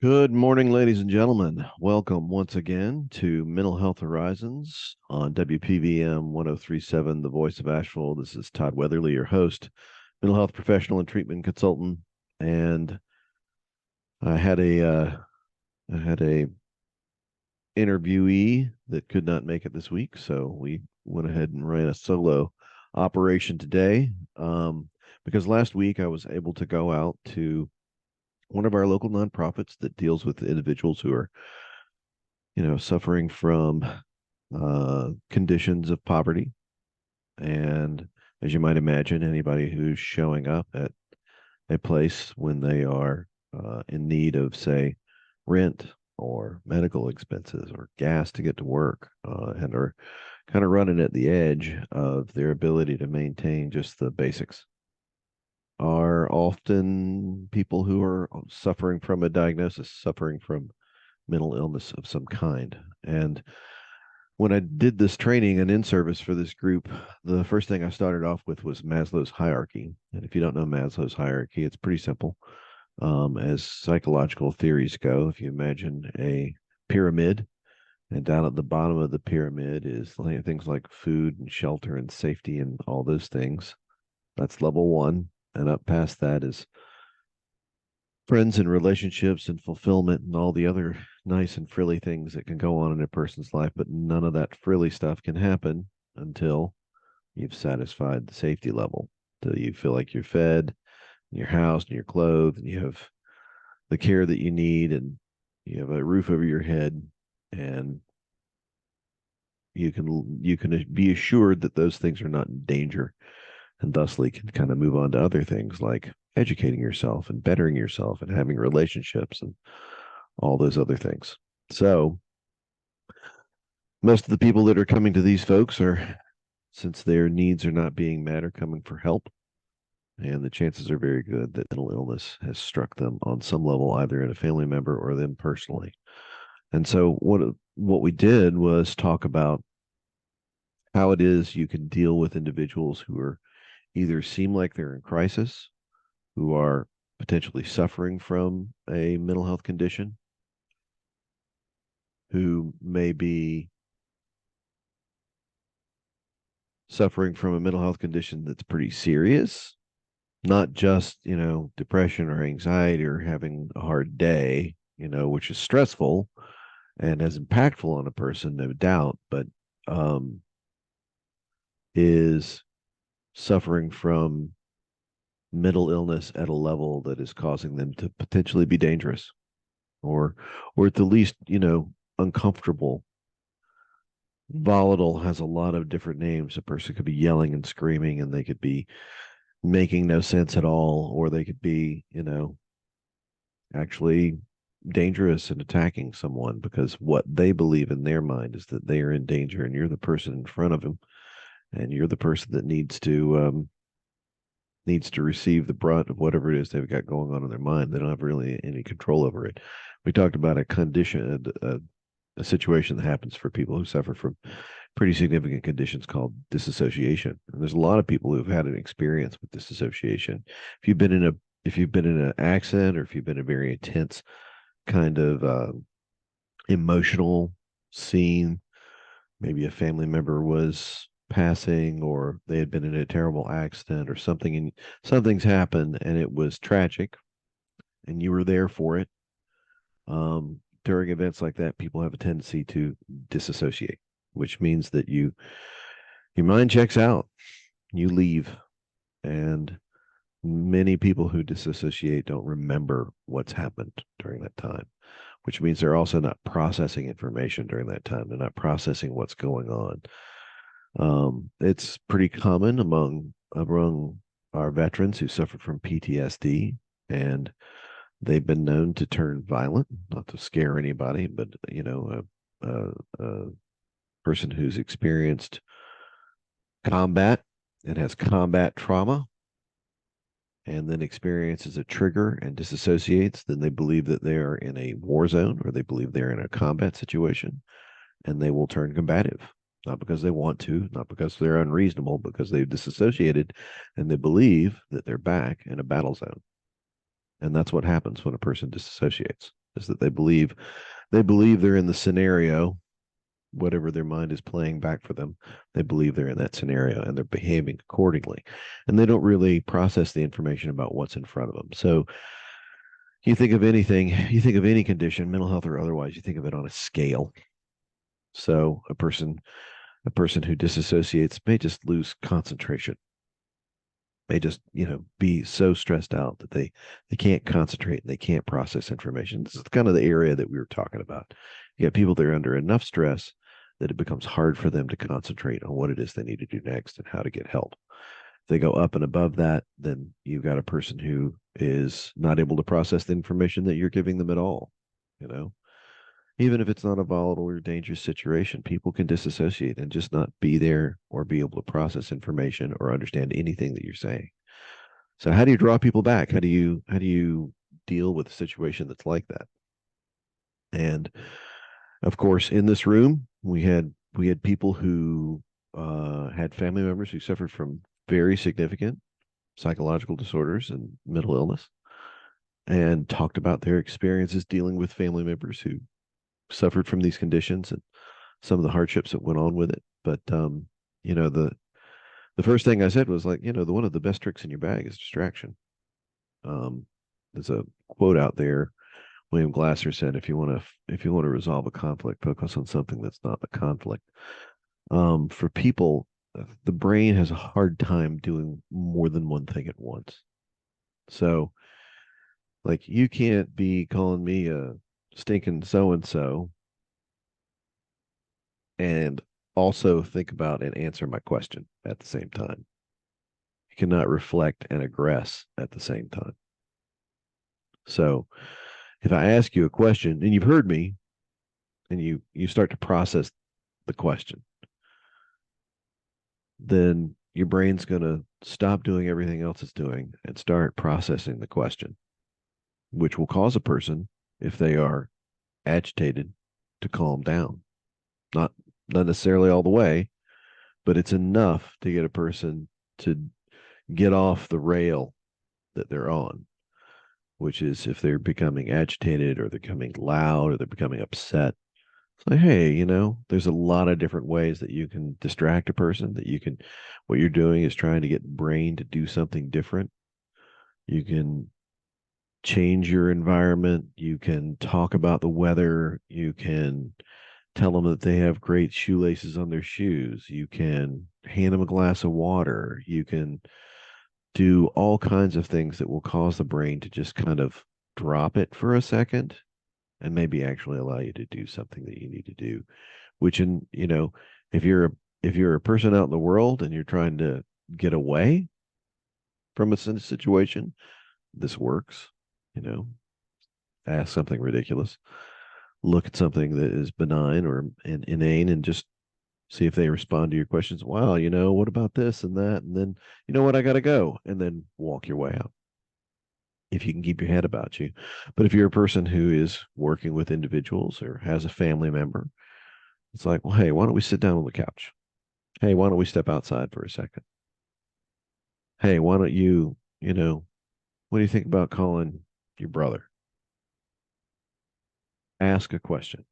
Good morning, ladies and gentlemen. Welcome once again to Mental Health Horizons on WPVM 1037, the voice of Asheville. This is Todd Weatherly, your host, mental health professional and treatment consultant. And I had a interviewee that could not make it this week, so we went ahead and ran a solo operation today. Because last week I was able to go out to one of our local nonprofits that deals with individuals who are, suffering from conditions of poverty. And as you might imagine, anybody who's showing up at a place when they are in need of, say, rent or medical expenses or gas to get to work, and are kind of running at the edge of their ability to maintain just the basics, are often people who are suffering from a diagnosis, suffering from mental illness of some kind. And when I did this training and in service for this group, the first thing I started off with was Maslow's hierarchy. And if you don't know Maslow's hierarchy, it's pretty simple. As psychological theories go, if you imagine a pyramid, and down at the bottom of the pyramid is things like food and shelter and safety and all those things. That's level one. And up past that is friends and relationships and fulfillment and all the other nice and frilly things that can go on in a person's life. But none of that frilly stuff can happen until you've satisfied the safety level, till you feel like you're fed, your house and your clothes, and you have the care that you need, and you have a roof over your head, and you can be assured that those things are not in danger, and thusly can kind of move on to other things like educating yourself and bettering yourself and having relationships and all those other things. So most of the people that are coming to these folks are, since their needs are not being met, are coming for help. And the chances are very good that mental illness has struck them on some level, either in a family member or them personally. And so what we did was talk about how it is you can deal with individuals who are either seem like they're in crisis, who are potentially suffering from a mental health condition, who may be suffering from a mental health condition that's pretty serious, not just, depression or anxiety or having a hard day, which is stressful and as impactful on a person, no doubt, but is suffering from mental illness at a level that is causing them to potentially be dangerous, or at the least, uncomfortable. Volatile has a lot of different names. A person could be yelling and screaming, and they could be making no sense at all, or they could be, actually dangerous and attacking someone because what they believe in their mind is that they are in danger, and you're the person in front of them, and you're the person that needs to receive the brunt of whatever it is they've got going on in their mind. They don't have really any control over it. We talked about a condition, a situation that happens for people who suffer from pretty significant conditions called disassociation. And there's a lot of people who've had an experience with disassociation. If you've been in an accident, or if you've been in a very intense kind of emotional scene, maybe a family member was passing, or they had been in a terrible accident or something, and something's happened and it was tragic and you were there for it. During events like that, people have a tendency to disassociate, which means that your mind checks out, you leave. And many people who disassociate don't remember what's happened during that time, which means they're also not processing information during that time. They're not processing what's going on. It's pretty common among our veterans who suffer from PTSD, and they've been known to turn violent, not to scare anybody, but a person who's experienced combat and has combat trauma, and then experiences a trigger and disassociates, then they believe that they are in a war zone, or they believe they're in a combat situation, and they will turn combative. Not because they want to, not because they're unreasonable, because they've disassociated and they believe that they're back in a battle zone. And that's what happens when a person disassociates. is that they believe they're in the scenario, whatever their mind is playing back for them. They believe they're in that scenario and they're behaving accordingly. And they don't really process the information about what's in front of them. So you think of anything, you think of any condition, mental health or otherwise, you think of it on a scale. So a person who disassociates may just lose concentration, may just be so stressed out that they can't concentrate and they can't process information. This is kind of the area that we were talking about. You got people that are under enough stress that it becomes hard for them to concentrate on what it is they need to do next and how to get help. If they go up and above that, then you've got a person who is not able to process the information that you're giving them at all. you know Even if it's not a volatile or dangerous situation, people can disassociate and just not be there or be able to process information or understand anything that you're saying. So how do you draw people back? How do you deal with a situation that's like that? And of course, in this room, we had people who had family members who suffered from very significant psychological disorders and mental illness, and talked about their experiences dealing with family members who suffered from these conditions and some of the hardships that went on with it. But you know, the first thing I said was like, the one of the best tricks in your bag is distraction. Um, there's a quote out there. William Glasser said, "If you want to resolve a conflict, focus on something that's not the conflict." For people, the brain has a hard time doing more than one thing at once. So, like, you can't be calling me a stinking so and so and also think about and answer my question at the same time. You cannot reflect and aggress at the same time. So if I ask you a question and you've heard me and you start to process the question, then your brain's going to stop doing everything else it's doing and start processing the question, which will cause a person, if they are agitated, to calm down. Not not necessarily all the way, but it's enough to get a person to get off the rail that they're on, which is if they're becoming agitated or they're becoming loud or they're becoming upset. It's like, hey, there's a lot of different ways that you can distract a person, what you're doing is trying to get brain to do something different. You can change your environment. You can talk about the weather. You can tell them that they have great shoelaces on their shoes. You can hand them a glass of water. You can do all kinds of things that will cause the brain to just kind of drop it for a second and maybe actually allow you to do something that you need to do, which if you're a person out in the world and you're trying to get away from a situation, this works. you know Ask something ridiculous, look at something that is benign or inane, and just see if they respond to your questions. Wow, what about this and that? And then, what, I got to go. And then walk your way out if you can keep your head about you. But if you're a person who is working with individuals or has a family member, it's like, well, hey, why don't we sit down on the couch? Hey, why don't we step outside for a second? Hey, why don't what do you think about calling your brother? Ask a question,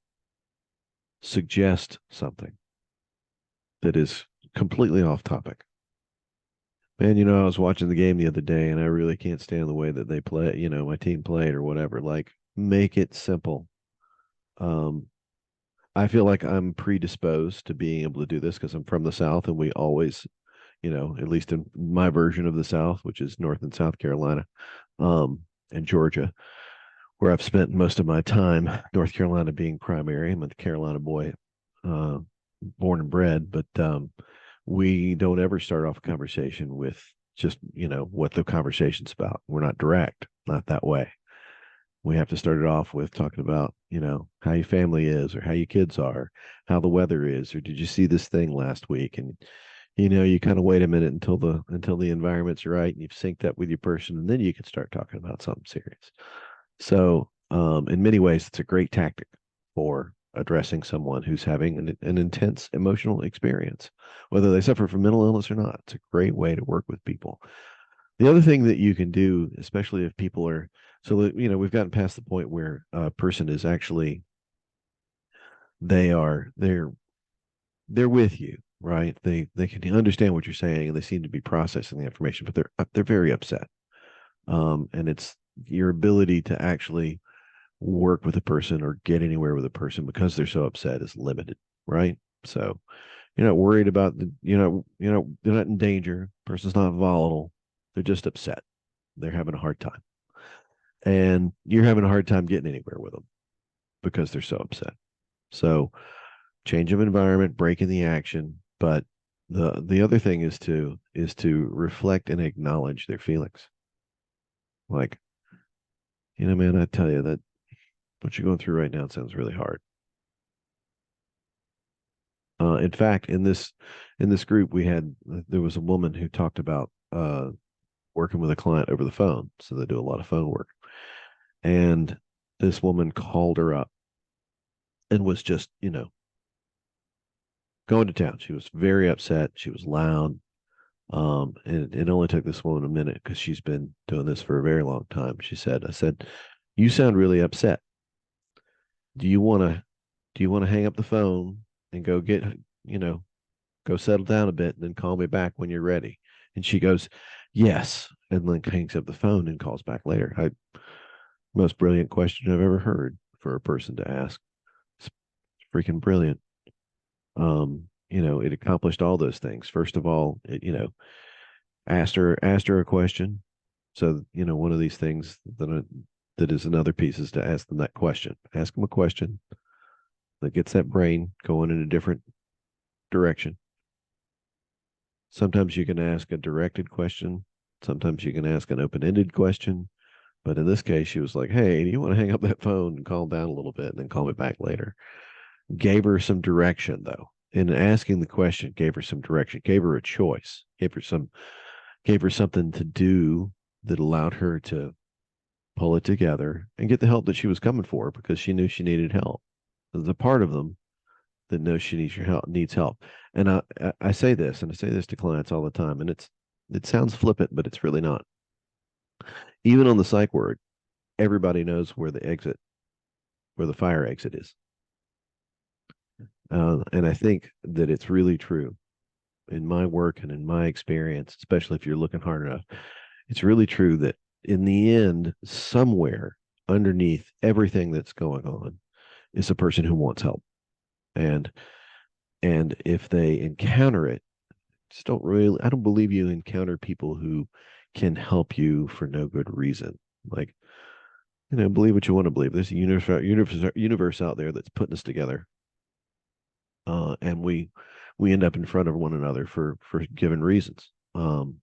suggest something that is completely off topic. Man, I was watching the game the other day and I really can't stand the way that they play, my team played or whatever. Like, make it simple. Um, I feel like I'm predisposed to being able to do this because I'm from the South and we always, at least in my version of the South, which is North and South Carolina, and Georgia, where I've spent most of my time, North Carolina being primary. I'm a Carolina boy, uh, born and bred, but we don't ever start off a conversation with just, what the conversation's about. We're not direct, not that way. We have to start it off with talking about, how your family is or how your kids are, how the weather is, or did you see this thing last week? And, you kind of wait a minute until the environment's right and you've synced up with your person, and then you can start talking about something serious. So, in many ways, it's a great tactic for addressing someone who's having an intense emotional experience, whether they suffer from mental illness or not. It's a great way to work with people. The other thing that you can do, especially if people are So, we've gotten past the point where a person is actually, they're with you, right? They can understand what you're saying, and they seem to be processing the information, but they're very upset. And it's your ability to actually work with a person or get anywhere with a person because they're so upset is limited, right? So you're not worried about they're not in danger. Person's not volatile. They're just upset. They're having a hard time, and you're having a hard time getting anywhere with them because they're so upset. So change of environment, breaking the action, but the other thing is to reflect and acknowledge their feelings. Like, man, I tell you that what you're going through right now sounds really hard. In fact, in this group, there was a woman who talked about working with a client over the phone, so they do a lot of phone work. And this woman called her up and was just, going to town. She was very upset. She was loud. And it only took this woman a minute because she's been doing this for a very long time. I said, you sound really upset. Do you want to, hang up the phone and go get, you know, go settle down a bit and then call me back when you're ready? And she goes, yes. And then hangs up the phone and calls back later. Most brilliant question I've ever heard for a person to ask. It's freaking brilliant. It accomplished all those things. First of all, asked her a question. So, one of these things that is another piece is to ask them that question. Ask them a question that gets that brain going in a different direction. Sometimes you can ask a directed question. Sometimes you can ask an open-ended question. But in this case, she was like, hey, do you want to hang up that phone and calm down a little bit and then call me back later? Gave her some direction, though. In asking the question, gave her some direction, gave her a choice, gave her something to do that allowed her to pull it together and get the help that she was coming for because she knew she needed help. There's a part of them that knows she needs help. And I say this, and I say this to clients all the time, and it sounds flippant, but it's really not. Even on the psych word, everybody knows where the fire exit is. And I think that it's really true in my work and in my experience, especially if you're looking hard enough. It's really true that in the end, somewhere underneath everything that's going on is a person who wants help. And if they encounter it, I don't believe you encounter people who can help you for no good reason. Like, believe what you want to believe. There's a universe out there that's putting us together. And we end up in front of one another for given reasons. I'm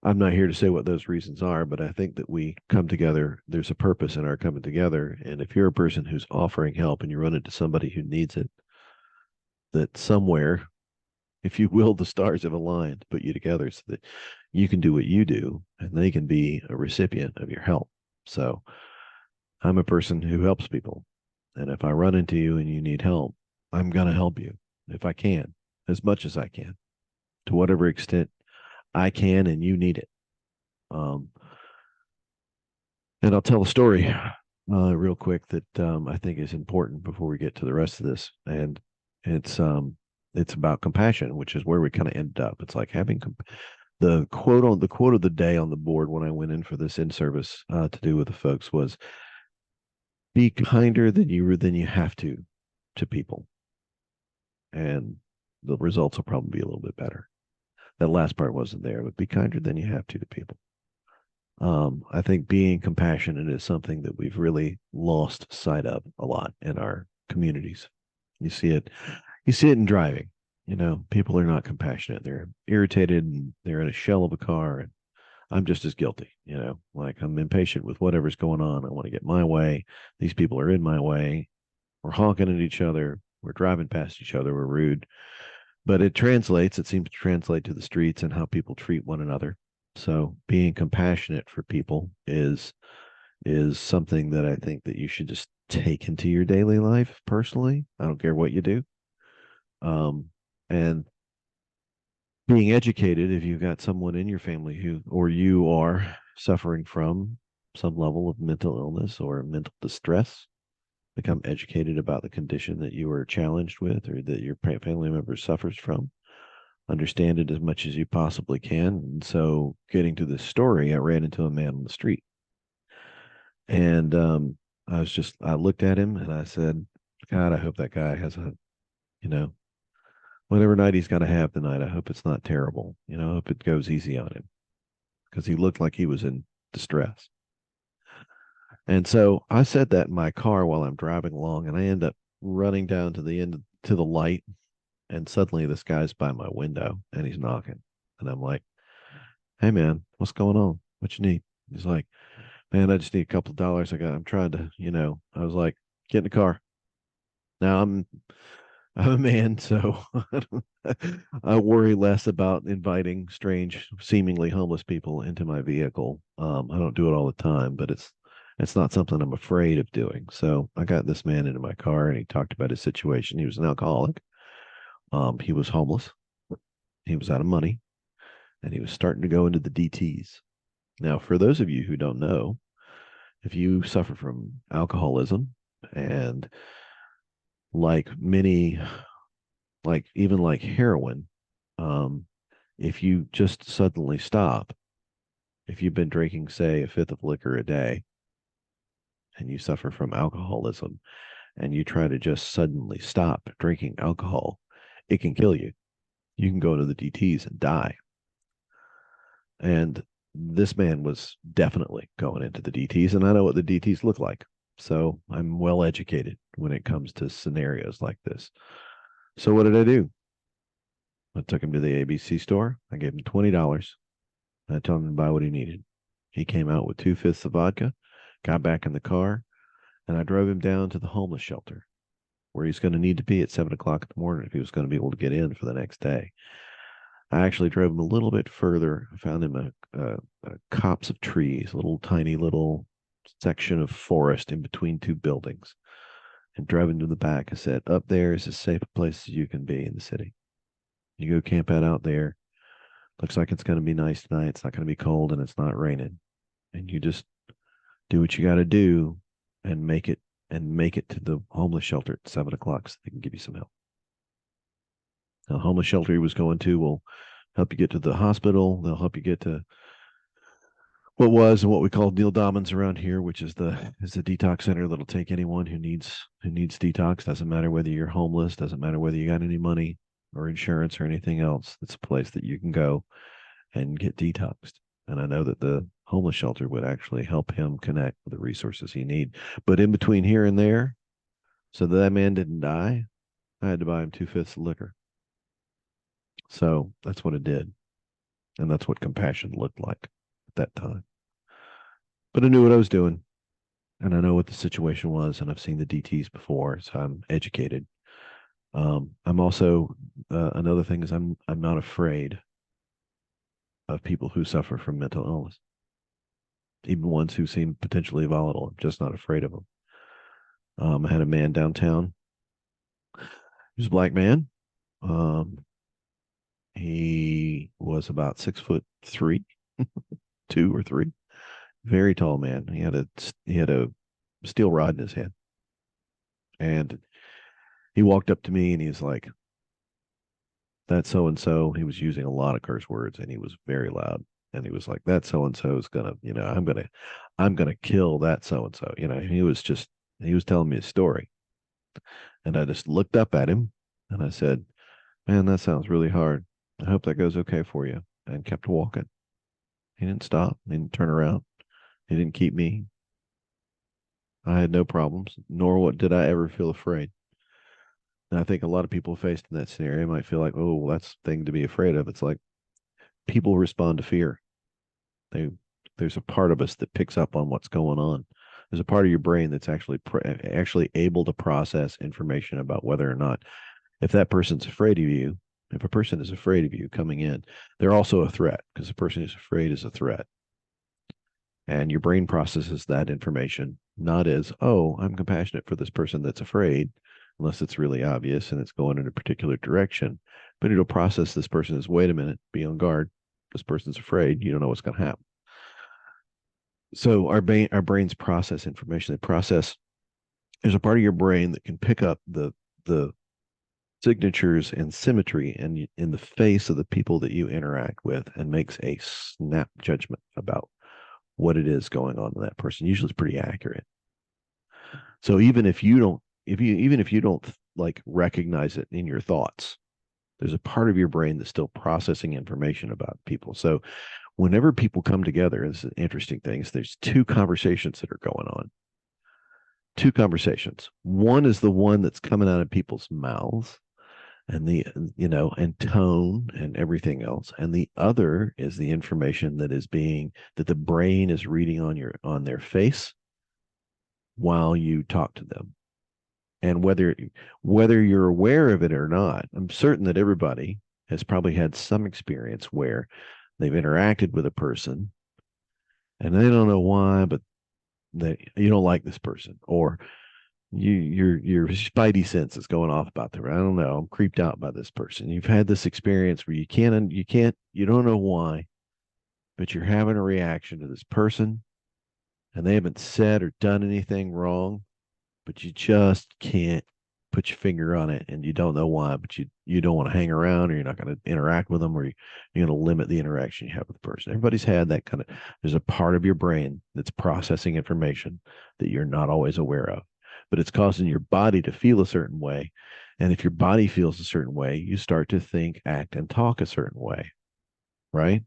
not here to say what those reasons are, but I think that we come together. There's a purpose in our coming together. And if you're a person who's offering help and you run into somebody who needs it, that somewhere, if you will, the stars have aligned to put you together so that you can do what you do and they can be a recipient of your help. So I'm a person who helps people. And if I run into you and you need help, I'm going to help you if I can, as much as I can, to whatever extent I can and you need it. Um, and I'll tell a story real quick that I think is important before we get to the rest of this. And it's about compassion, which is where we kind of ended up. It's like having the quote of the day on the board when I went in for this in service to do with the folks was be kinder than you have to people, and the results will probably be a little bit better. That last part wasn't there, but be kinder than you have to people. I think being compassionate is something that we've really lost sight of a lot in our communities. You see it, in driving. People are not compassionate. They're irritated and they're in a shell of a car. And I'm just as guilty, like I'm impatient with whatever's going on. I want to get my way. These people are in my way. We're honking at each other. We're driving past each other. We're rude. But it seems to translate to the streets and how people treat one another. So being compassionate for people is something that I think that you should just take into your daily life personally. I don't care what you do. And being educated, if you've got someone in your family who or you are suffering from some level of mental illness or mental distress. Become educated about the condition that you are challenged with or that your family member suffers from. Understand it as much as you possibly can. And so, getting to this story, I ran into a man on the street, and I looked at him and I said, God, I hope that guy has you know, whatever night he's got to have tonight, I hope it's not terrible. I hope it goes easy on him because he looked like he was in distress. And so I said that in my car while I'm driving along, and I end up running down to the end to the light, and suddenly this guy's by my window and he's knocking, and I'm like, "Hey man, what's going on? What you need?" He's like, "Man, I just need a couple of dollars. I'm trying to, I was like, get in the car. Now I'm a man, so I worry less about inviting strange, seemingly homeless people into my vehicle. I don't do it all the time, but it's not something I'm afraid of doing. So I got this man into my car, and he talked about his situation. He was an alcoholic. He was homeless. He was out of money, and he was starting to go into the DTs. Now, for those of you who don't know, if you suffer from alcoholism and like many even like heroin, um, if you just suddenly stop, if you've been drinking, say, a fifth of liquor a day and you suffer from alcoholism and you try to just suddenly stop drinking alcohol, it can kill you. You can go into the DTs and die. And this man was definitely going into the DTs, and I know what the DTs look like. So I'm well educated when it comes to scenarios like this. So what did I do? I took him to the ABC store. I gave him $20. I told him to buy what he needed. He came out with 2/5 of vodka, got back in the car, and I drove him down to the homeless shelter where he's going to need to be at 7 o'clock in the morning if he was going to be able to get in for the next day. I actually drove him a little bit further. I found him a copse of trees, a little tiny little section of forest in between two buildings, and drove him to the back. I said, "Up there is as safe a place as you can be in the city. You go camp out there. Looks like it's going to be nice tonight. It's not going to be cold and it's not raining. And you just do what you got to do and make it to the homeless shelter at 7 o'clock so they can give you some help." Now, the homeless shelter he was going to will help you get to the hospital. They'll help you get to what was and what we call Neil Dommins around here, which is the detox center that'll take anyone who needs detox. Doesn't matter whether you're homeless, doesn't matter whether you got any money or insurance or anything else. It's a place that you can go and get detoxed. And I know that the homeless shelter would actually help him connect with the resources he need. But in between here and there, so that man didn't die, I had to buy him 2/5 of liquor. So that's what it did. And that's what compassion looked like at that time. But I knew what I was doing, and I know what the situation was, and I've seen the DTs before, so I'm educated. I'm also another thing is I'm not afraid of people who suffer from mental illness, even ones who seem potentially volatile. I'm just not afraid of them. I had a man downtown. He was a black man. He was about 6'3", 2 or 3, very tall man. He had a steel rod in his hand, and he walked up to me and he's like, "That's so and so." He was using a lot of curse words and he was very loud. And he was like, "That so and so is gonna, I'm gonna kill that so and so." He was telling me a story, and I just looked up at him and I said, "Man, that sounds really hard. I hope that goes okay for you," and kept walking. He didn't stop. He didn't turn around. He didn't keep me. I had no problems, nor did I ever feel afraid. And I think a lot of people faced in that scenario might feel like, "Oh, well, that's the thing to be afraid of." It's like people respond to fear. They there's a part of us that picks up on what's going on. There's a part of your brain that's actually able to process information about whether or not, if that person's afraid of you, if a person is afraid of you coming in, they're also a threat, because the person who's afraid is a threat. And your brain processes that information not as, "Oh, I'm compassionate for this person that's afraid," unless it's really obvious and it's going in a particular direction, but it'll process this person as, "Wait a minute, be on guard. This person's afraid. You don't know what's going to happen." So our brains process information. They process. There's a part of your brain that can pick up the signatures and symmetry in the face of the people that you interact with and makes a snap judgment about what it is going on in that person. Usually it's pretty accurate. So even if you don't, even if you don't like recognize it in your thoughts, there's a part of your brain that's still processing information about people. So whenever people come together, this is interesting things. There's two conversations that are going on. Two conversations. One is the one that's coming out of people's mouths and and tone and everything else, and the other is the information that the brain is reading on their face while you talk to them. And whether you're aware of it or not, I'm certain that everybody has probably had some experience where they've interacted with a person and they don't know why, but you don't like this person, or your spidey sense is going off about them. I don't know. I'm creeped out by this person. You've had this experience where you don't know why, but you're having a reaction to this person and they haven't said or done anything wrong, but you just can't put your finger on it and you don't know why, but you don't want to hang around, or you're not going to interact with them, or you're going to limit the interaction you have with the person. Everybody's had that kind of, there's a part of your brain that's processing information that you're not always aware of, but it's causing your body to feel a certain way. And if your body feels a certain way, you start to think, act, and talk a certain way, right?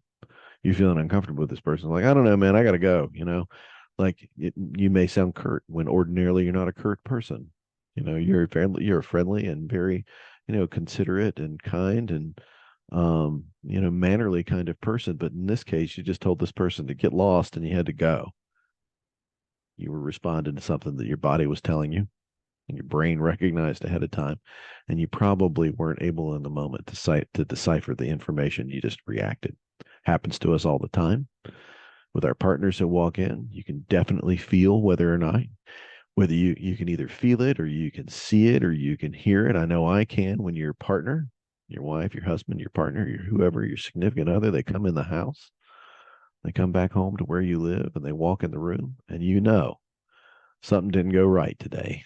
You're feeling uncomfortable with this person. Like, I don't know, man, I got to go, you may sound curt when ordinarily you're not a curt person. You're a friendly and very, considerate and kind and, mannerly kind of person. But in this case, you just told this person to get lost and you had to go. You were responding to something that your body was telling you and your brain recognized ahead of time. And you probably weren't able in the moment to decipher the information. You just reacted. Happens to us all the time with our partners that walk in. You can definitely feel whether you can either feel it or you can see it or you can hear it. I know I can when your partner, your wife, your husband, your partner, your whoever, your significant other, they come in the house, they come back home to where you live and they walk in the room and something didn't go right today.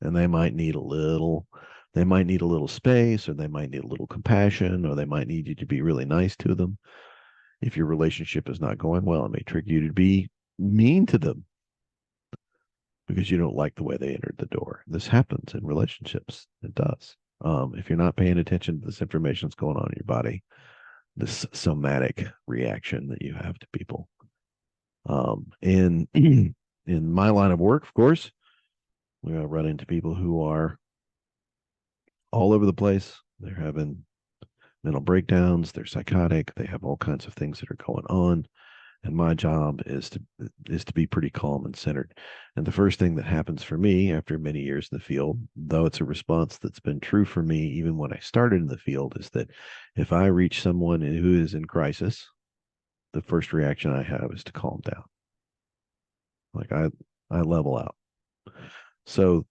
And they might need a little space, or they might need a little compassion, or they might need you to be really nice to them. If your relationship is not going well, it may trigger you to be mean to them because you don't like the way they entered the door. This happens in relationships. It does. If you're not paying attention to this information that's going on in your body, this somatic reaction that you have to people. In in my line of work, of course, we run into people who are all over the place. They're having mental breakdowns. They're psychotic. They have all kinds of things that are going on. And my job is to be pretty calm and centered. And the first thing that happens for me after many years in the field, though it's a response that's been true for me even when I started in the field, is that if I reach someone who is in crisis, the first reaction I have is to calm down. Like I level out. So,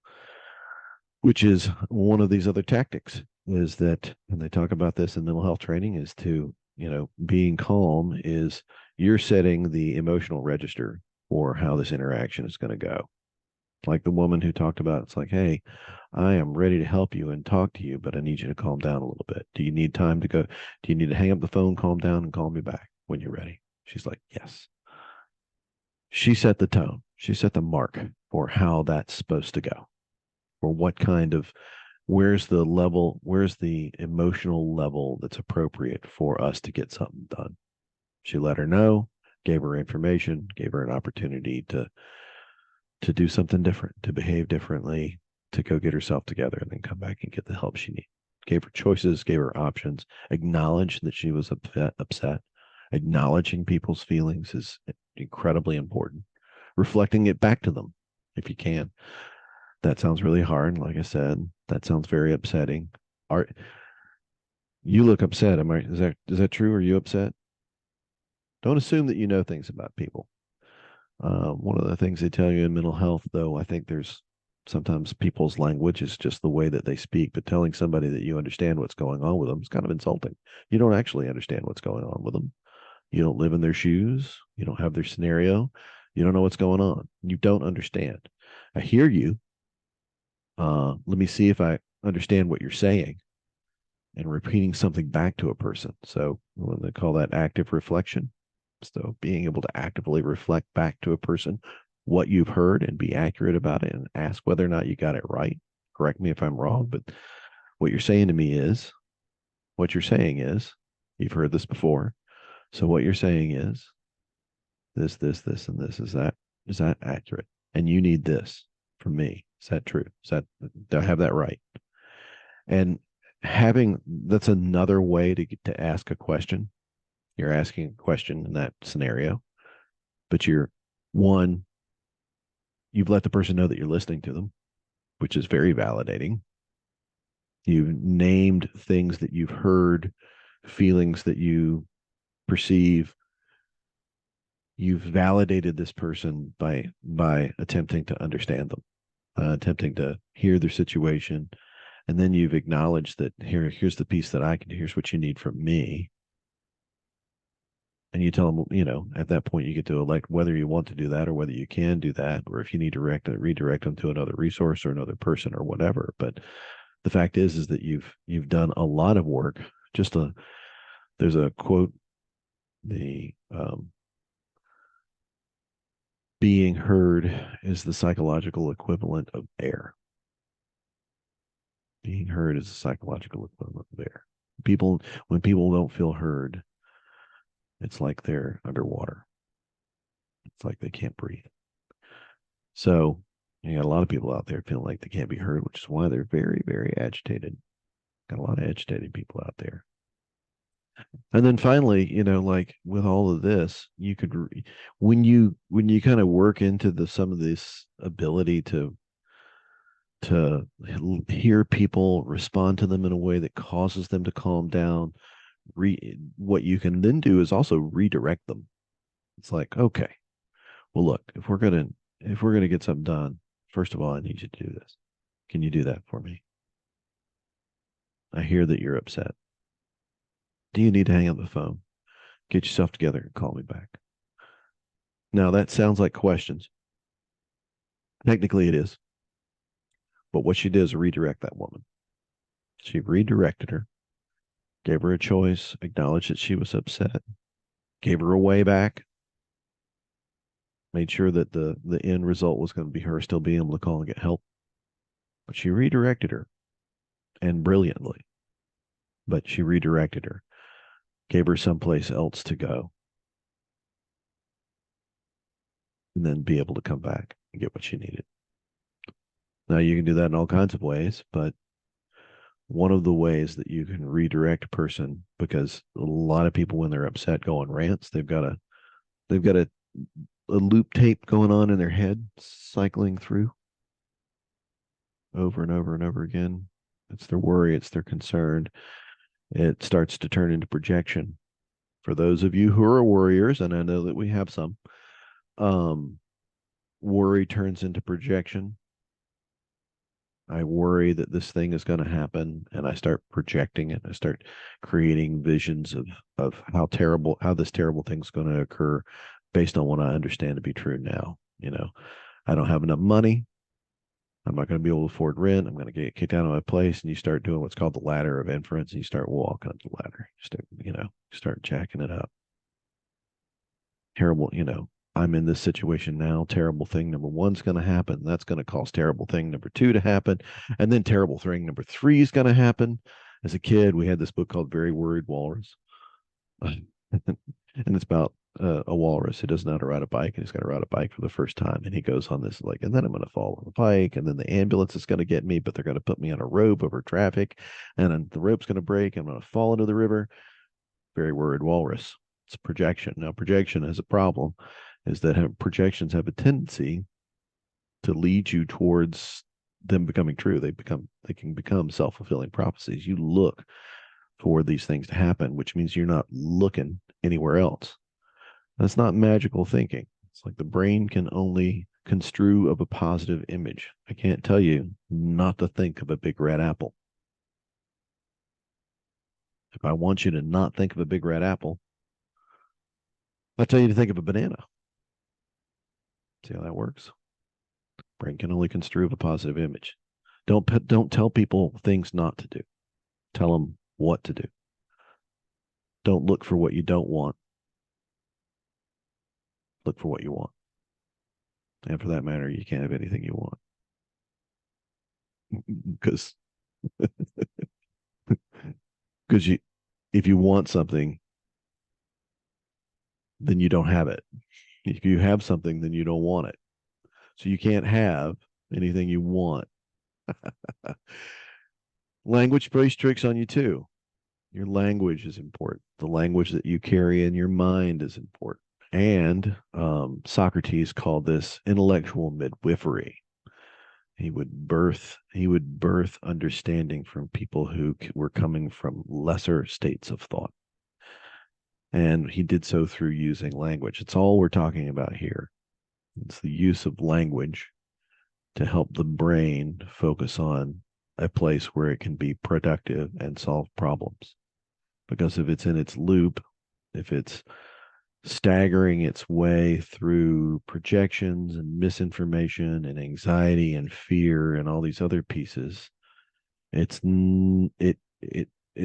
which is one of these other tactics, is that, and they talk about this in mental health training, is to, being calm is you're setting the emotional register for how this interaction is going to go. Like the woman who talked about, it's like, hey, I am ready to help you and talk to you, but I need you to calm down a little bit. Do you need time to go? Do you need to hang up the phone, calm down, and call me back when you're ready? She's like, yes. She set the tone. She set the mark for how that's supposed to go, or what kind of, where's the emotional level that's appropriate for us to get something done. She let her know, gave her information, gave her an opportunity to do something different, to behave differently, to go get herself together and then come back and get the help she needs. Gave her choices, gave her options, acknowledged that she was upset. Acknowledging people's feelings is incredibly important. Reflecting it back to them if you can. That sounds really hard. Like I said, that sounds very upsetting. You look upset? Is that true? Are you upset? Don't assume that you know things about people. One of the things they tell you in mental health, though, I think there's sometimes people's language is just the way that they speak, but telling somebody that you understand what's going on with them is kind of insulting. You don't actually understand what's going on with them. You don't live in their shoes. You don't have their scenario. You don't know what's going on. You don't understand. I hear you. Let me see if I understand what you're saying, and repeating something back to a person. So when they call that active reflection. So being able to actively reflect back to a person what you've heard and be accurate about it and ask whether or not you got it right. Correct me if I'm wrong, but what you're saying to me is, what you're saying is, you've heard this before. So what you're saying is this, and this. Is that accurate? And you need this from me. Is that true? Is that, do I have that right? And having, that's another way to ask a question. You're asking a question in that scenario, but one, you've let the person know that you're listening to them, which is very validating. You've named things that you've heard, feelings that you perceive. You've validated this person by attempting to understand them, attempting to hear their situation, and then you've acknowledged that here's the piece that I can do. Here's what you need from me. And you tell them, at that point, you get to elect whether you want to do that or whether you can do that, or if you need to redirect them to another resource or another person or whatever. But the fact is that you've done a lot of work. There's a quote, the being heard is the psychological equivalent of air. Being heard is the psychological equivalent of air. When people don't feel heard, it's like they're underwater. It's like they can't breathe. So you got a lot of people out there feeling like they can't be heard, which is why they're very, very agitated. Got a lot of agitated people out there. And then finally, like with all of this, you could, when you kind of work into some of this ability to hear people, respond to them in a way that causes them to calm down. What you can then do is also redirect them. It's like, okay, well, look, if we're gonna get something done, first of all, I need you to do this. Can you do that for me? I hear that you're upset. Do you need to hang up the phone? Get yourself together and call me back. Now that sounds like questions. Technically, it is. But what she did is redirect that woman. She redirected her, gave her a choice, acknowledged that she was upset, gave her a way back, made sure that the end result was going to be her still being able to call and get help. But she redirected her, and brilliantly. But she redirected her, gave her someplace else to go, and then be able to come back and get what she needed. Now, you can do that in all kinds of ways, but one of the ways that you can redirect a person, because a lot of people, when they're upset, go on rants. They've got a loop tape going on in their head, cycling through over and over and over again. It's their worry, it's their concern. It starts to turn into projection. For those of you who are warriors, and I know that we have some, worry turns into projection. I worry that this thing is going to happen, and I start projecting it. I start creating visions of how this terrible thing's going to occur based on what I understand to be true now. I don't have enough money. I'm not going to be able to afford rent. I'm going to get kicked out of my place. And you start doing what's called the ladder of inference, and you start walking up the ladder. You start jacking it up. Terrible, I'm in this situation now. Terrible thing number one's going to happen. That's going to cause terrible thing number two to happen. And then terrible thing number three is going to happen. As a kid, we had this book called Very Worried Walrus. And it's about a walrus who doesn't know how to ride a bike, and he's going to ride a bike for the first time. And he goes on this, like, and then I'm going to fall on the bike, and then the ambulance is going to get me, but they're going to put me on a rope over traffic, and then the rope's going to break. And I'm going to fall into the river. Very Worried Walrus. It's a projection. Now, projection has a problem, is that projections have a tendency to lead you towards them becoming true. They can become self-fulfilling prophecies. You look for these things to happen, which means you're not looking anywhere else. That's not magical thinking. It's like the brain can only construe of a positive image. I can't tell you not to think of a big red apple. If I want you to not think of a big red apple, I tell you to think of a banana. See how that works? Brain can only construe a positive image. Don't tell people things not to do. Tell them what to do. Don't look for what you don't want. Look for what you want. And for that matter, you can't have anything you want because because you if you want something, then you don't have it. If you have something, then you don't want it. So you can't have anything you want. Language plays tricks on you too. Your language is important. The language that you carry in your mind is important. And Socrates called this intellectual midwifery. He would birth understanding from people who were coming from lesser states of thought. And he did so through using language. It's all we're talking about here. It's the use of language to help the brain focus on a place where it can be productive and solve problems. Because if it's in its loop, if it's staggering its way through projections and misinformation and anxiety and fear and all these other pieces, it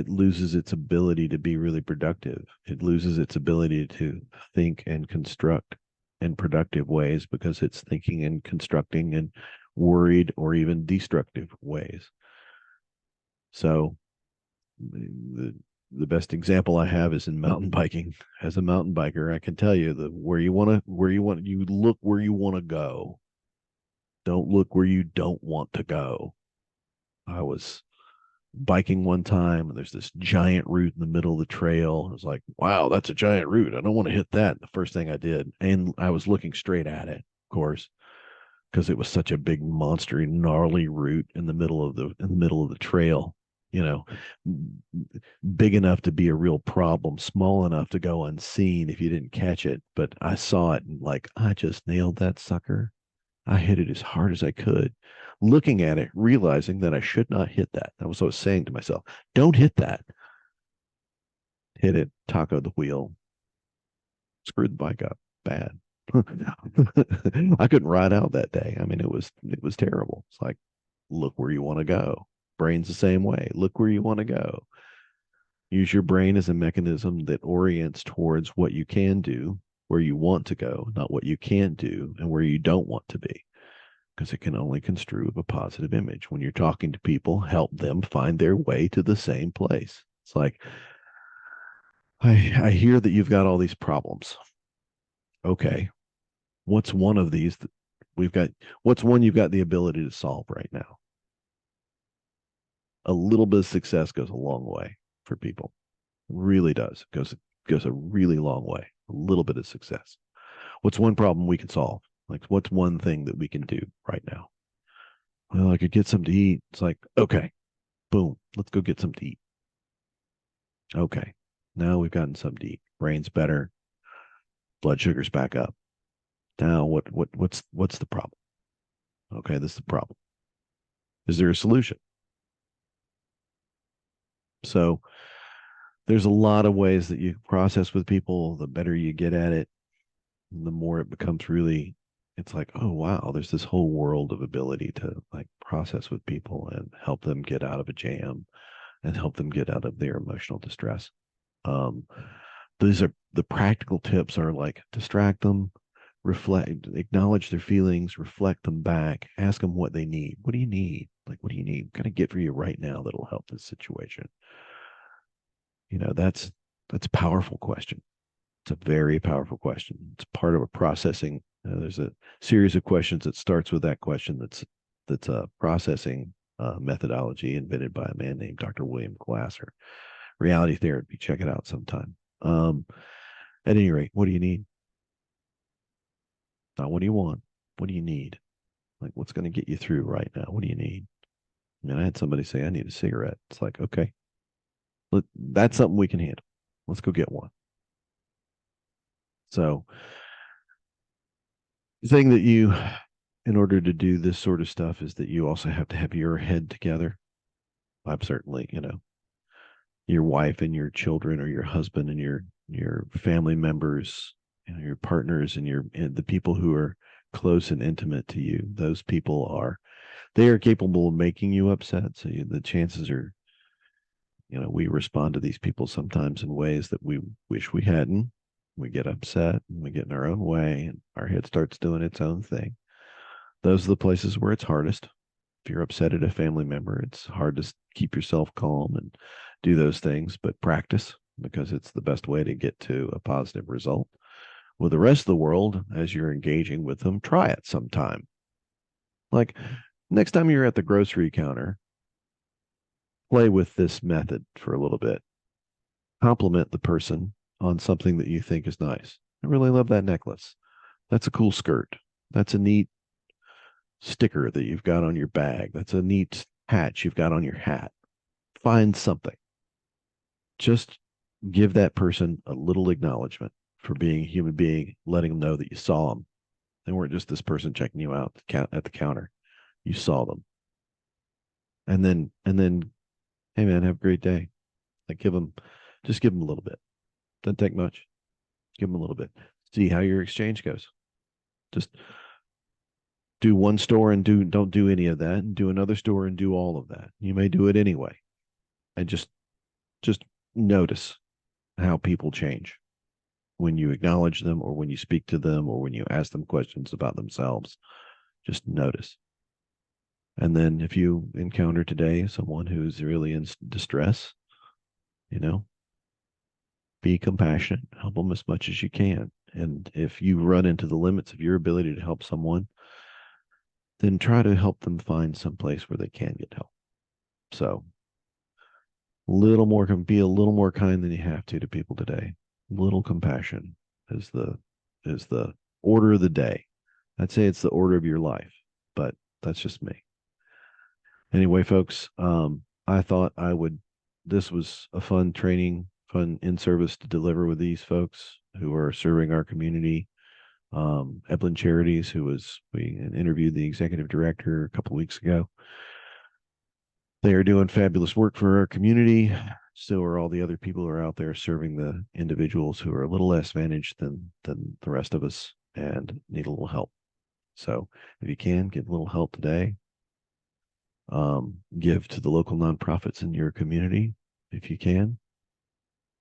loses its ability to be really productive. It loses its ability to think and construct in productive ways because it's thinking and constructing in worried or even destructive ways. So the best example I have is in mountain biking. As a mountain biker, I can tell you that you look where you want to go. Don't look where you don't want to go. I was biking one time and there's this giant root in the middle of the trail. I was like, wow, that's a giant root. I don't want to hit that. The first thing I did, and I was looking straight at it, of course, because it was such a big monster gnarly root in the middle of the trail, you know, big enough to be a real problem, small enough to go unseen if you didn't catch it. But I saw it and like I just nailed that sucker. I hit it as hard as I could, looking at it, realizing that I should not hit that. That was what I was saying to myself. Don't hit that. Hit it, taco the wheel, screwed the bike up bad. I couldn't ride out that day. I mean, it was terrible. It's like, look where you want to go. Brain's the same way. Look where you want to go. Use your brain as a mechanism that orients towards what you can do, where you want to go, not what you can't do and where you don't want to be. Because it can only construe a positive image. When you're talking to people, help them find their way to the same place. It's like, I hear that you've got all these problems. Okay, what's one of these that we've got? What's one you've got the ability to solve right now? A little bit of success goes a long way for people. It really does. It goes a really long way. A little bit of success. What's one problem we can solve? Like, what's one thing that we can do right now? Well, I could get something to eat. It's like, okay, boom, let's go get something to eat. Okay, now we've gotten something to eat. Brain's better. Blood sugar's back up. Now, what's the problem? Okay, this is the problem. Is there a solution? So there's a lot of ways that you process with people. The better you get at it, the more it becomes really. It's like, oh wow, there's this whole world of ability to like process with people and help them get out of a jam and help them get out of their emotional distress. Um, these are the practical tips are like distract them, reflect, acknowledge their feelings, reflect them back, ask them what they need. What do you need? Like, what do you need? What can I get for you right now that'll help this situation? That's a powerful question. It's a very powerful question. It's part of a processing. There's a series of questions that starts with that question. That's a processing methodology invented by a man named Dr. William Glasser. Reality therapy. Check it out sometime. At any rate, what do you need? Not what do you want? What do you need? Like, what's going to get you through right now? What do you need? I mean, I had somebody say, I need a cigarette. It's like, okay, that's something we can handle. Let's go get one. So, the thing that in order to do this sort of stuff, is that you also have to have your head together. I'm certainly, your wife and your children or your husband and your family members your partners and the people who are close and intimate to you. Those people they are capable of making you upset. So the chances are, we respond to these people sometimes in ways that we wish we hadn't. We get upset and we get in our own way and our head starts doing its own thing. Those are the places where it's hardest. If you're upset at a family member, it's hard to keep yourself calm and do those things, but practice, because it's the best way to get to a positive result. With the rest of the world, as you're engaging with them, try it sometime. Like next time you're at the grocery counter, play with this method for a little bit. Compliment the person on something that you think is nice. I really love that necklace. That's a cool skirt. That's a neat sticker that you've got on your bag. That's a neat patch you've got on your hat. Find something. Just give that person a little acknowledgement for being a human being, letting them know that you saw them. They weren't just this person checking you out at the counter. You saw them. And then, hey man, have a great day. Like just give them a little bit. Doesn't take much. Give them a little bit. See how your exchange goes. Just do one store and don't do any of that, and do another store and do all of that. You may do it anyway. And just notice how people change when you acknowledge them, or when you speak to them, or when you ask them questions about themselves. Just notice. And then if you encounter today someone who's really in distress, be compassionate, help them as much as you can. And if you run into the limits of your ability to help someone, then try to help them find some place where they can get help. So be a little more kind than you have to people today. Little compassion is the order of the day. I'd say it's the order of your life, but that's just me. Anyway, folks, I thought this was a fun training, fun in service to deliver with these folks who are serving our community. Eplin Charities, we interviewed the executive director a couple of weeks ago. They are doing fabulous work for our community. So are all the other people who are out there serving the individuals who are a little less managed than the rest of us and need a little help. So if you can, give a little help today. Give to the local nonprofits in your community if you can.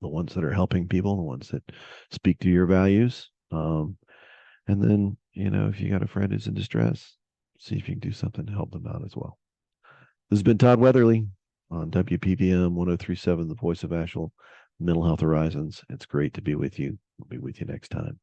The ones that are helping people, the ones that speak to your values. And then, if you got a friend who's in distress, see if you can do something to help them out as well. This has been Todd Weatherly on WPVM 1037, the voice of Asheville, Mental Health Horizons. It's great to be with you. We'll be with you next time.